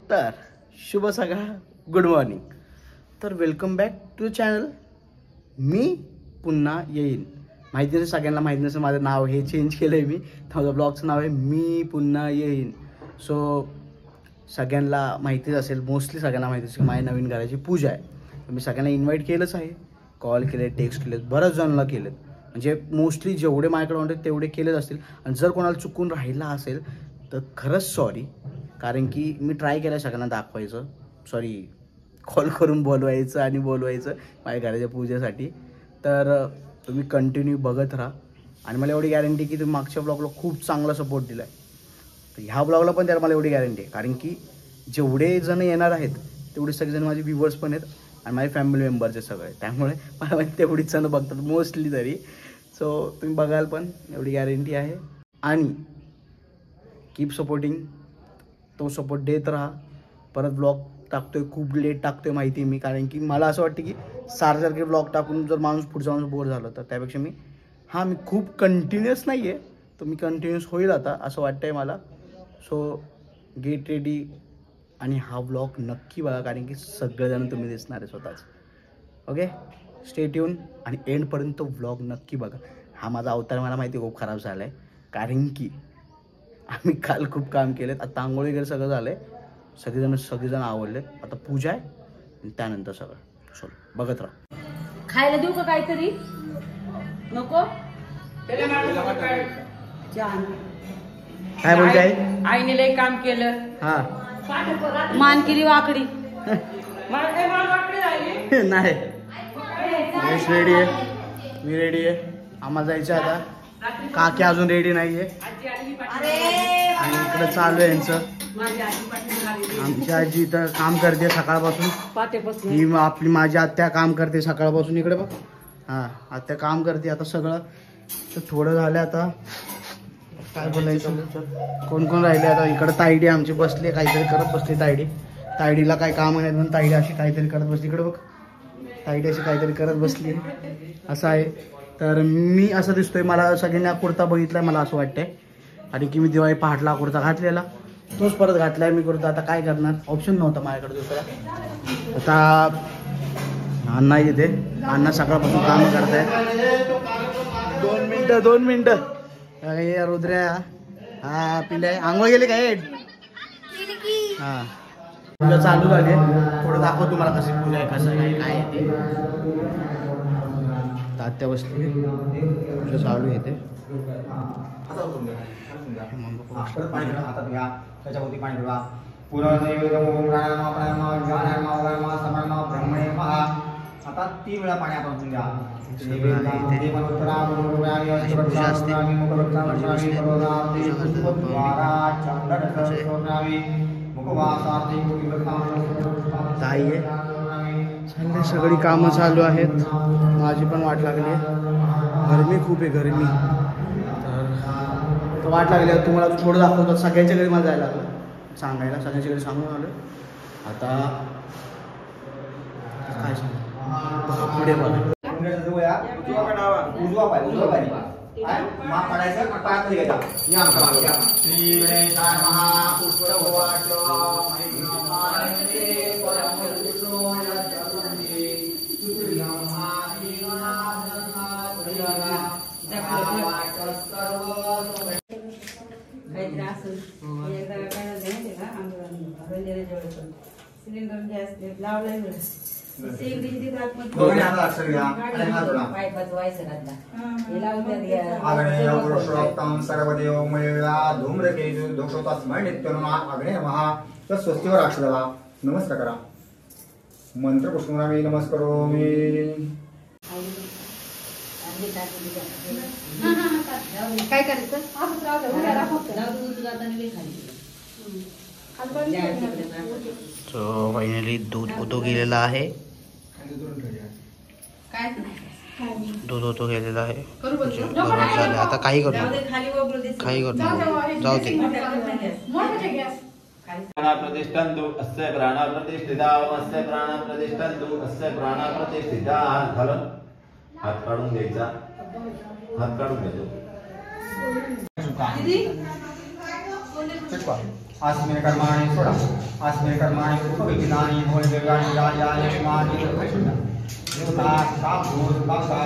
तर शुभ सकाळ, गुड मॉर्निंग. तर welcome back to the channel. मी पुन्हा येईन. माहिती नसेल सगळ्यांना, माहिती नसेल माझं नाव हे चेंज केलं आहे मी. माझं ब्लॉगचं नाव आहे मी पुन्हा येईन. सो सगळ्यांना माहितीच असेल, मोस्टली सगळ्यांना माहिती असेल माझ्या नवीन घराची पूजा आहे. मी सगळ्यांना इन्व्हाइट केलंच आहे. कॉल केले, टेक्स्ट केले, बऱ्याच जणांना केलेत. म्हणजे मोस्टली जेवढे माझ्याकडे म्हणतात तेवढे केलेच असतील. आणि जर कोणाला चुकून राहिला असेल तर खरंच सॉरी. कारण की मी ट्राय केलं सगळ्यांना दाखवायचं, सॉरी कॉल करून बोलवायचं माझ्या घराच्या पूजेसाठी. तर तुम्ही कंटिन्यू बघत राहा. आणि मला एवढी गॅरंटी की तुम्ही मागच्या ब्लॉगला खूप चांगला सपोर्ट दिला आहे, तर ह्या ब्लॉगला पण त्याला मला एवढी गॅरंटी आहे. कारण की जेवढे जण येणार आहेत तेवढे सगळेजण माझे व्ह्यूवर्स पण आहेत आणि माझे फॅमिली मेंबर्स आहेत सगळे. त्यामुळे मला माहिती तेवढीच जणं बघतात मोस्टली तरी. सो तुम्ही बघाल पण, एवढी गॅरंटी आहे. आणि कीप सपोर्टिंग, तो सपोर्ट देत राहा. परत ब्लॉग टाकतोय, खूप लेट टाकतोय माहिती मी. कारण की मला असं वाटतं की सारखे ब्लॉग टाकून जर पुढचा माणूस बोर झालं तर त्यापेक्षा मी खूप कंटिन्युअस नाही आहे, तर मी कंटिन्युअस होईल आता असं वाटतंय मला. सो गेट रेडी आणि हा ब्लॉग नक्की बघा, कारण की सगळेजण तुम्ही दिसणार आहे स्वतःच. ओके, स्टे ट्यून आणि एंडपर्यंत ब्लॉग नक्की बघा. हा माझा अवतार मला माहिती खूप खराब झाला आहे, कारण की आम्ही काल खूप काम केलेत. आता आंघोळी वगैरे सगळं झालं आहे, सगळेजण आवडले. आता पूजा आहे आणि त्यानंतर सगळं. चल बघत राहा. खायला देऊ का काहीतरी? नको. काय बोलते आई? आईने लय काम केलं. हा, मान केली वाकडी. नाही, रेडी आहे, मी रेडी आहे. आम्हाला जायचं आता. काकी अजून रेडी नाहीये आणि इकडे चालू आहे यांचं. आमची आजी इथं काम करते सकाळपासून. ही माझी आत्या काम करते सकाळपासून. इकडे बघ, हा आत्या काम करते. आता सगळं तर थोडं झालं. आता काय बोलायचं, कोण कोण राहिले आता. इकडं तायडी आमची बसली, काहीतरी करत बसली. तायडीला काय काम नाही म्हणून तायडी अशी काहीतरी करत बसली. इकडे बघ, तायडी अशी काहीतरी करत बसली. असं आहे. तर मी असं दिसतोय, मला सगळ्यांनी कुर्ता बघितलाय मला असं वाटतंय. आणि की मी दिवाळी पहाटला कुर्ता घातलेला, तोच परत घातलाय मी कुर्ता. आता काय करणार, ऑप्शन नव्हता माझ्याकडे दुसरा. आता अण्णा येते, अण्णा सकाळपासून काम करताय. 2 मिनिटं. रुद्र्या हा पिल्ले आंघोळ गेले काय? हा, पूजा चालू झाली. थोडं दाखव तुम्हाला कशी पूजा आहे, कसं काय काय आहे ते. तात्या बसली, पूजा चालू येते. त्याच्यावरती पाणी ठेवा. आता 3 वेळा पाणी आपण घ्या. सगळी कामं चालू आहेत. माझी पण वाट लागली आहे. गरमी खूप आहे, गरमी. तर वाट लागली. तुम्हाला थोडं दाखवतात. सगळ्यांच्या घरी मला जायला लागलं सांगायला, सगळ्यांच्या घरी सांगून आलं. आता काय सांग पुढे बघा. उजवा पाय माप पडायचं, पायात घ्यायचा. श्री गणेशाय महापुष्पवाच सिलेंडर गॅस लावलाय. स्वस्तीवर अक्षरा नमस्कार करा. मंत्र पुष्परामी नमस्कारो मी. काय करायचं? सो फायनली दूध उतो गेलेला आहे. दूध उतो गेलेला आहे. झालं आता. काही करू जाऊ दे. प्रतिष्ठन्तु अस्य प्राण प्रतिष्ठिता अस्य प्राण प्रतिष्ठन्तु अस्य प्राण प्रतिष्ठिता. घालून हात काढून घ्यायचा, हात काढून घ्यायचो. चिटवा आस्मिन कर्माणि सोडा आस्मिन कर्माणि उपविधानि भोजगानि राजानि मानि कृष्ण देवता साभूत बासा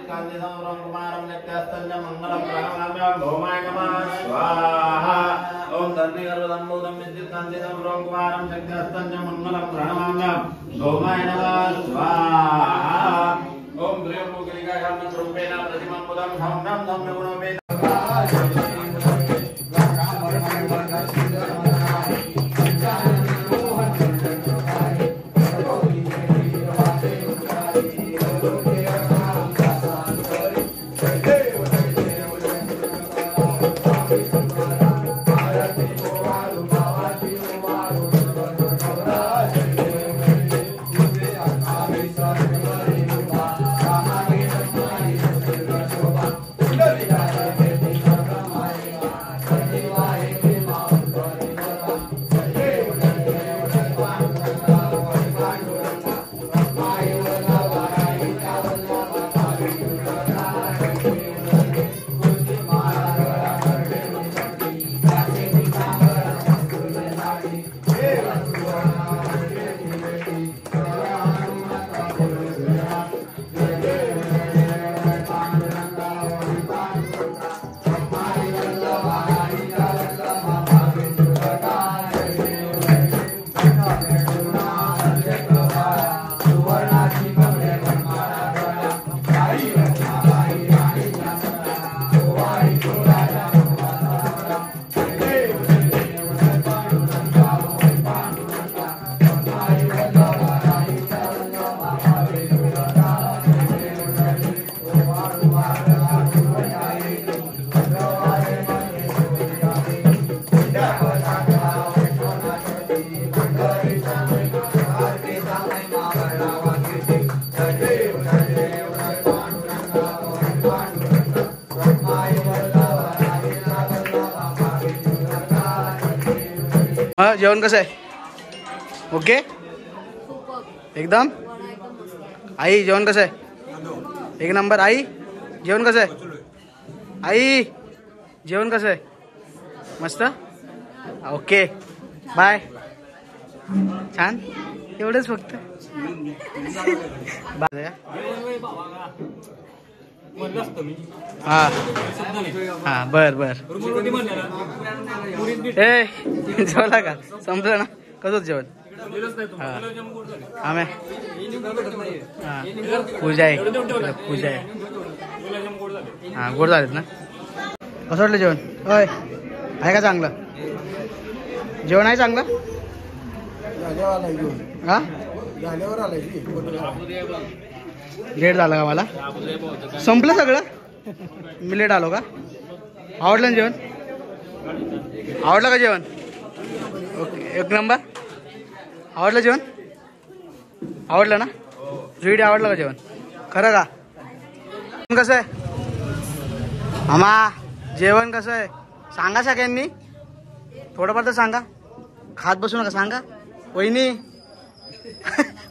कांति संवरं कुमारं नित्यस्तंज मंगलं प्रणमाम्यहं भौमाय नमः स्वाहा ओम धर्मी गर्भदम्बोदं विद्युत् कांति संवरं कुमारं नित्यस्तंज मंगलं प्रणमाम्यहं भौमाय नमः स्वाहा ओम द्रव्यमुखलिकाय रूपेण प्रतिमं मुदं हं नम धम्मगुणोपे जेवण कसं आहे? ओके एकदम. आई जेवण कसं आहे? एक नंबर. आई जेवण कसं आहे? आई जेवण कसं आहे? मस्त. Okay bye. छान एवढंच फक्त. हा हा बर बर. ए जेवला का? समजलं ना कसं जेवण? हा पूजा आहे पूजा आहे. हा गोड झालेत ना. कसं वाटलं जेवण? होय आहे का चांगलं जेवण? आहे चांगलं. हा लेट झालं का मला? संपलं सगळं? मी लेट आलो का? आवडलं ना जेवण? आवडलं का जेवण? ओके एक नंबर. आवडलं जेवण? आवडलं ना? जुईडी आवडलं का जेवण? खरं का? कसं आहे मामा? जेवण कसं आहे सांगा सगळ्यांनी. थोडंफार तर सांगा. खात बसू नका सांगा. वहिनी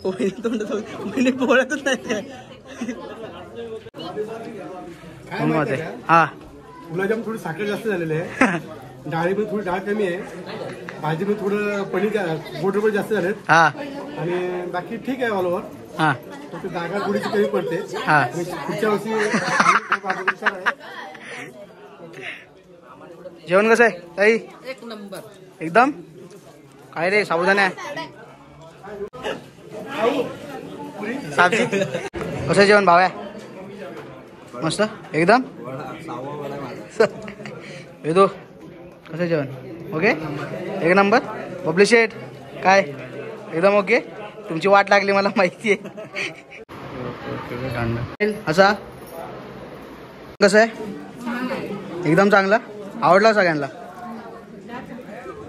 वहिनी बोलतच नाही ते. हा गुलाबजाम थोडी साखर जास्त झालेले आहे. डाळी पण थोडी डाळ कमी आहे. भाजी पण थोडं पनीर गोड पण जास्त झालेत. हा आणि बाकी ठीक आहे ऑल ओव्हर. हा फक्त जागा थोडीशी कमी पडते. हा पुढच्या वर्षी जेवण कसं आहे ताई? एक नंबर एकदम. काय रे साबुदाणा साबजी कसं जेवण भाव्या? मस्त एकदम. वेदू कसं जेवण? ओके एक नंबर. बबली शेठ काय एकदम ओके. तुमची वाट लागली मला माहिती आहे. असा कसं आहे? एकदम चांगला. आवडला सगळ्यांना?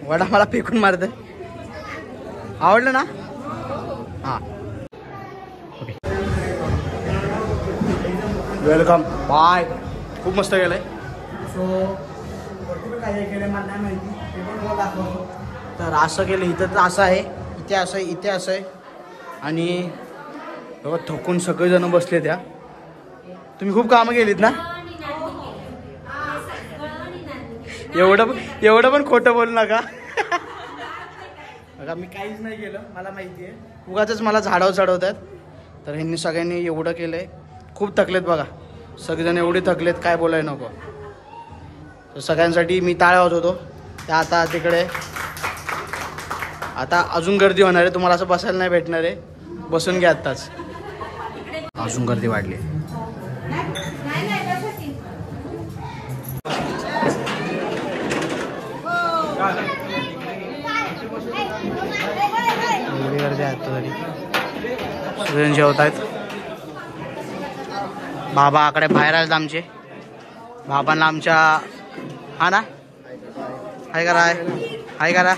वडा मला फेकून मारते. आवडलं ना? हां ओके वेलकम बाय. खूप मस्त गेलंय. सो वरती पण काय केलं मला नाही माहिती. ते पण मला दाखवतो. तर असं केलं. इथं तर असं आहे. इथे असं आहे. इथे असं आहे. आणि बघा थकून सगळेजण बसले त्या. तुम्ही खूप कामं केलीत ना? एवढं पण खोटं बोलू नका. बघा मी काहीच नाही केलं, मला माहिती आहे. उगाचच मला झाडावर चढवतात. तर ह्यांनी सगळ्यांनी एवढं केलंय, खूप थकलेत बघा सगळेजण, एवढे थकलेत काय बोलायला नको. तर सगळ्यांसाठी मी टाळ्या वाजवतो. त्या आता तिकडे आता अजून गर्दी होणार आहे, तुम्हाला असं बसायला नाही भेटणार आहे. बसून घ्या आत्ताच, अजून गर्दी वाढली. एवढी गर्दी आहे आता तरी. सगळेजण जेवत आहेत. बाबा आकडे बाहेर आहेत आमचे. बाबांना आमच्या हा ना हाय करा, हाय करा.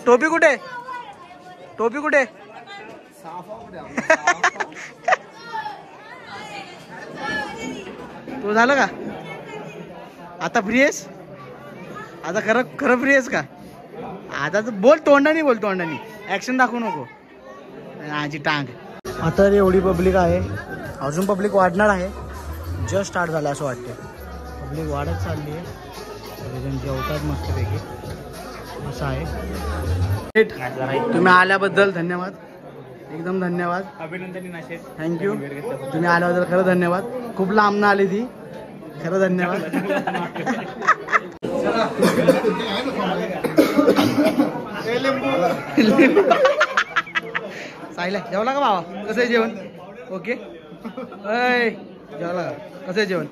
टोपी कुठे, टोपी कुठे? तू झालं का आता फ्री आहेस? आता खरं खरं फ्री आहेस का? आता तर बोल, तोंडानी बोल, तोंडानी. ऍक्शन दाखवू नको. आजी टांग. आता एवढी पब्लिक आहे, अजून पब्लिक वाढणार आहे. जस्ट स्टार्ट झालं असं वाटते. पब्लिक वाढत चालली आहे. सगळेजण जेवतात मस्तपैकी असं आहे. तुम्ही आल्याबद्दल धन्यवाद, एकदम धन्यवाद. अभिनंदन नाशे. थँक्यू. तुम्ही आल्याबद्दल खरं धन्यवाद. खूप लांबनं आली ती, खरं धन्यवाद. साहिल जेवला का बाबा? कसं आहे जेवण? ओके. जेवला का? कसं आहे जेवण?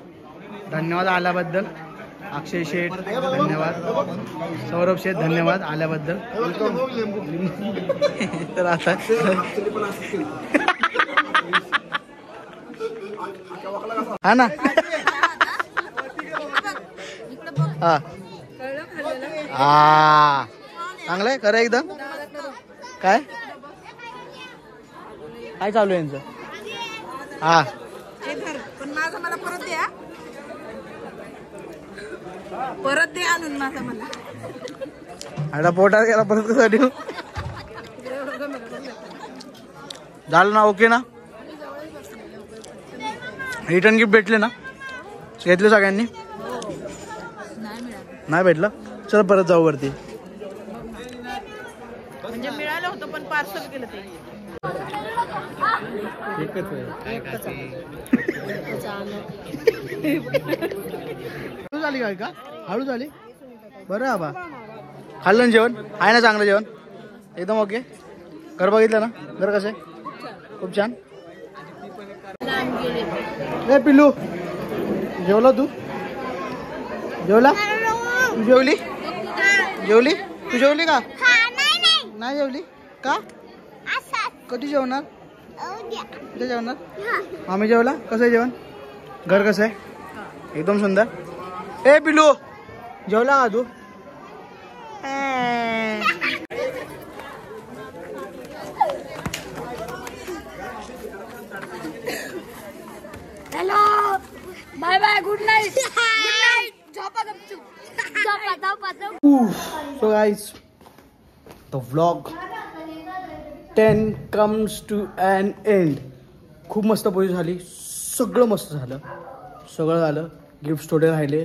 धन्यवाद आल्याबद्दल. अक्षय शेठ धन्यवाद. सौरभ शेठ धन्यवाद आल्याबद्दल. तर आता हा ना हा हा चांगलंय खरं एकदम. काय काय चालू आहे यांचं? हा पण माझं मला परत द्या, परत दे आणून माझं मला. आता पोटात गेला परत कसं देऊ? झालं ना? ओके ना? रिटर्न गिफ्ट भेटले ना? घेतले सगळ्यांनी? नाही भेटलं? चल परत जाऊ वरती. म्हणजे मिळालं होतं पण पार्सल केलं ते. हळू झाली काय का? हळू झाली. बरं आबा खाल्लं ना जेवण? आहे ना चांगलं जेवण? एकदम ओके. घर बघितलं ना? घर कसं आहे? खूप छान. ए पिल्लू जेवला तू? जेवला? तू जेवली? जेवली? तू जेवली का? नाही जेवली का? कधी जेवणार? कधी जेवणार? आम्ही जेवला. कसं आहे जेवण? घर कसं आहे? एकदम सुंदर. ए पिल्लू जेवला का तू? Hello bye bye good night good night. झोपा गपचूप. झोपा. So guys, the vlog 10 comes to an end. खूप मस्त पूजा झाली, सगळं मस्त झालं, सगळं झालं. गिफ्ट्स थोडे राहिले.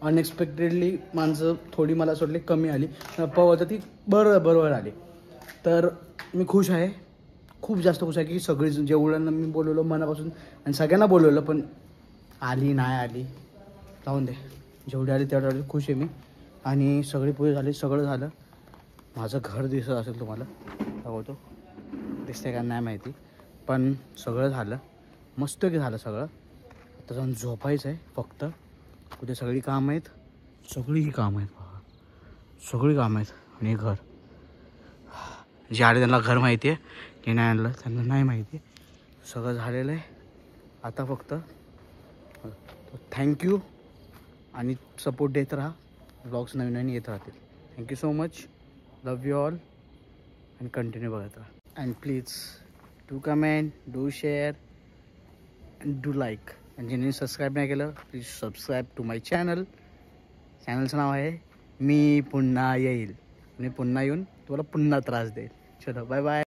अनएक्सपेक्टेडली माणसं थोडी मला सोडली कमी आली. पवत ती बरोबर आली. तर मी खुश आहे, खूप जास्त खुश आहे की सगळी जेवढ्यांना मी बोलवलं मनापासून आणि सगळ्यांना बोलवलं पण आली नाही आली जाऊन दे. जेवढी आली तेवढी खुश आहे मी. आणि सगळी पूजा झाली, सगळं झालं. माझं घर दिसत असेल तुम्हाला, दाखवतो. दिसते का नाही माहिती, पण सगळं झालं, मस्त की झालं सगळं. आता जाऊन झोपायचं आहे फक्त. उद्या सगळी कामं आहेत, सगळी कामं आहेत बघा, सगळी कामं आहेत. आणि घर जे आले त्यांना घर माहिती आहे की नाही आणलं त्यांना नाही माहिती. सगळं झालेलं आहे आता फक्त. थँक्यू आणि सपोर्ट देत राहा. ब्लॉग्स नवीन नवीन येत राहतील. Thank you so much. Love you all आणि कंटिन्यू बघत राहा. And please do comment, do share and do like. आणि ज्यांनी सबस्क्राईब नाही केलं please subscribe to my channel. चॅनलचं नाव आहे मी पुन्हा येईल. मी पुन्हा येऊन तुम्हाला पुन्हा त्रास देईल. चलो बाय बाय.